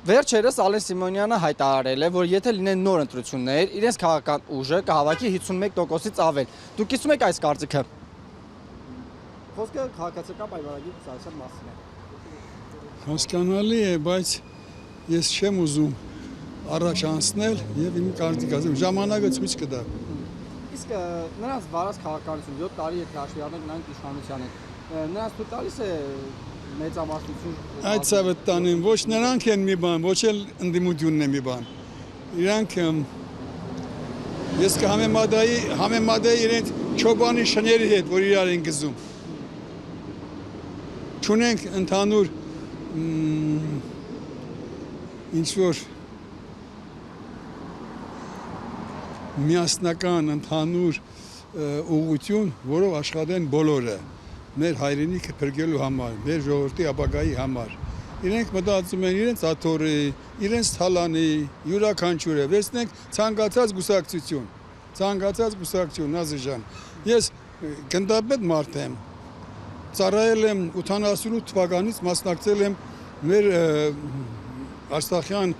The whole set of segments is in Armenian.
Վերջերս Ալեն Սիմոնյանը հայտարարել է, որ եթե լինեն նոր ընտրություններ, իրենց քաղաքական ուժը կհավաքի 51%-ից ավել։ Դուք կիսում եք այս կարծիքը։ Խոսքը քաղաքացիական պայմանագրի ցուցակության մասին է։ Հասկանալի է, բայց ես չեմ ուզում առաջ անցնել եւ իմ կարծիքս ժամանակը ցույց կտա։ Իսկ նրանց վարած քաղաքականություն 7 տարի է հաշվի առնենք նրանք իշխանության են։ Նրանց թույլ տալիս է մեծամասնություն։ Այդ ցավը տանեն ոչ նրանք են մի բան, ոչ էլ ընդդիմությունն է մի բան։ Իրանք ես կհամեմատեի իրենց չոբանի շների հետ, որ իրար են գզում։ Չունենք ընդհանուր ինչ որ միասնական ընդհանուր ուղղություն, որով աշխատեն բոլորը, մեր հայրենիքը փրկելու համար, մեր ժողովրդի ապագայի համար։ Իրենք մտածում են իրենց աթոռի, իրենց թալանի, յուրաքանչյուրը, վերցնենք ցանկացած գուսակցություն, Նազիժան։ Ես գնդապետ մարդ եմ, ծառայել եմ 88 թվականից մասնակցել եմ մեր Արցախյան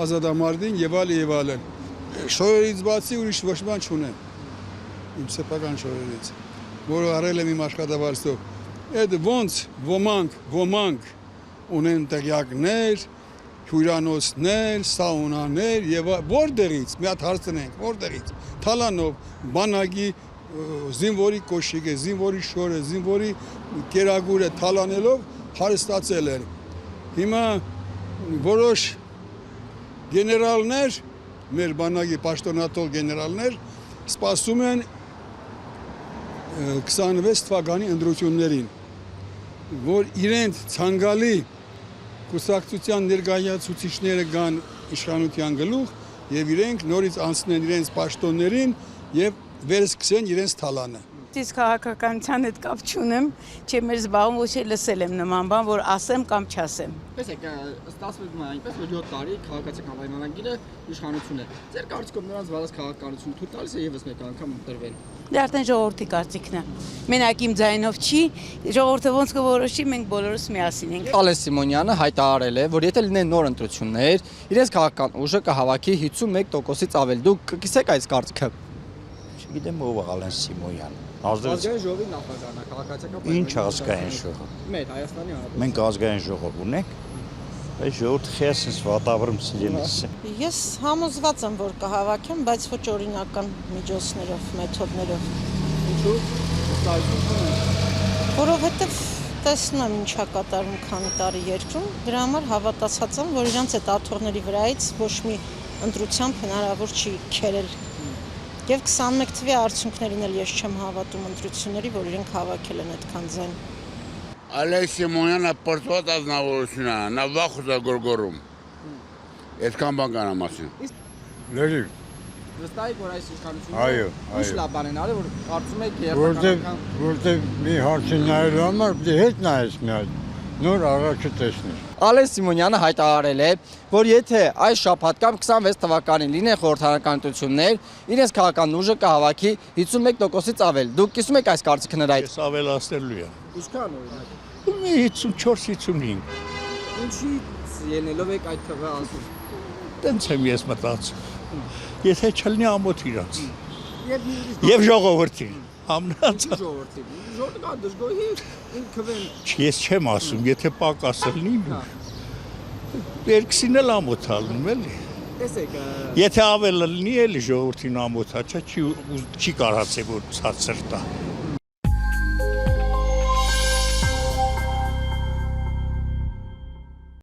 ազատամարտին եւ այլն։ Շորերից բացի ուրիշ ոչ բան չունեմ։ Իմ սեփական շորերից, որը արել եմ իմ աշխատավարձով։ Այդ ոնց ոմանք ունեն տեղյակներ, հյուրանոցներ, սաունաներ եւ որտեղից մի հատ հարցնենք, որտեղից։ Թալանով, բանակի զինվորի կոշիկը, զինվորի շորը, զինվորի կերագուրը թալանելով հարստացել էր։ Հիմա որոշ գեներալներ, մեր բանակի պաշտոնատար գեներալներ սպասում են 26 թվականի ընտրություններին, որ իրենց ցանկալի կուսակցության ներկայացուցիչները գան իշխանության գլուխ եւ իրենք նորից անցնեն իրենց պաշտոններին եւ վերսկսեն իրենց թալանը։ Ես քաղաքականության հետ կապ չունեմ, չէ մեր զբաղվում ոչ էլ լսել եմ նման բան, որ ասեմ կամ չասեմ։ Տեսեք, ստացվում է այնպես, որ 7 տարի քաղաքացիական պայմանագիրը իշխանություն է։ Ձեր կարծիքով նրանց վարած քաղաքականությունը թույլ տալիս է եւս մեկ անգամ ընտրվել։ Դա արդեն ժողովրդի կարծիքն է։ Մենակ իմ ձայնով չի, ժողովուրդը ոնց կորոշի, մենք բոլորս միասին ենք։ Ալեն Սիմոնյանը հայտարարել է, որ եթե լինեն նոր ընտրություններ, իրենց քաղաքական ուժը կհավաքի 51%-ից ավել։ Դուք կիսեք այս կարծիքը։ Չգիտեմ ով է Ալեն Սիմոնյանը։ Ազգային ժողովի նախագահն է, քաղաքացիական Ինչ ազգային ժողով։ Մեր Հայաստանի Հանրապետության։ Մենք ազգային ժողով ունենք, բայց ժողովուրդը խեսից վատավորում սիրելիս է։ Ես համոզված եմ, որ կհավաքեմ, բայց ոչ օրինական միջոցներով, մեթոդներով։ Ինչու՞։ Որովհետև տեսնում եմ ինչա կատարում քանի տարի երկրում, դրա համար հավատացած եմ, որ իրանց այդ աթոռների վրայից ոչ մի ընտրությամբ հնարավոր չի քերել։ Եվ 21 թվականի արդյունքներին էլ ես չեմ հավատում ընտրությունների, որ իրենք հավաքել են այդքան ձայն։ Ալեն Սիմոնյանը պրծված ազնվորություն է, նա վախուց է գորգորում։ Այդքան բան կան ամասին։ Լրիվ։ Վստահ եք, որ այս իշխանությունը Այո, ինչ լավ բան են արել, որ կարծում եք Որտեղ մի հարցի նայելու համար պետք է հետ նայես մի հատ, նոր առաջը տեսնես։ Ալեն Սիմոնյանը հայտարարել է, որ եթե այս շաբաթ կամ 26 թվականին լինեն խորհրդարանական ընտրություններ, իրենց քաղաքական ուժը կհավաքի 51%-ից ավել։ Դուք կիսում եք այս կարծիքը նրա հետ։ Ես ավելացնելու եմ։ Ինչքան օրինակ։ 54-55։ Ինչի ելնելով եք այդ թվը ասում։ Տենց եմ ես մտածում։ Եթե չլինի ամոթ իրանց։ Եվ ժողովրդին։ Համնացած։ ժողովրդի։ Ժողովուրդը կա դժգոհի ինքնվեն։ Ես չեմ ասում, եթե պակասը լինի, երկսին էլ ամոթ ալնում էլի։ Տեսեք, Եթե ավելը լինի, էլի ժողովրդին ամոթ, չի կարացե որ ցածր տա։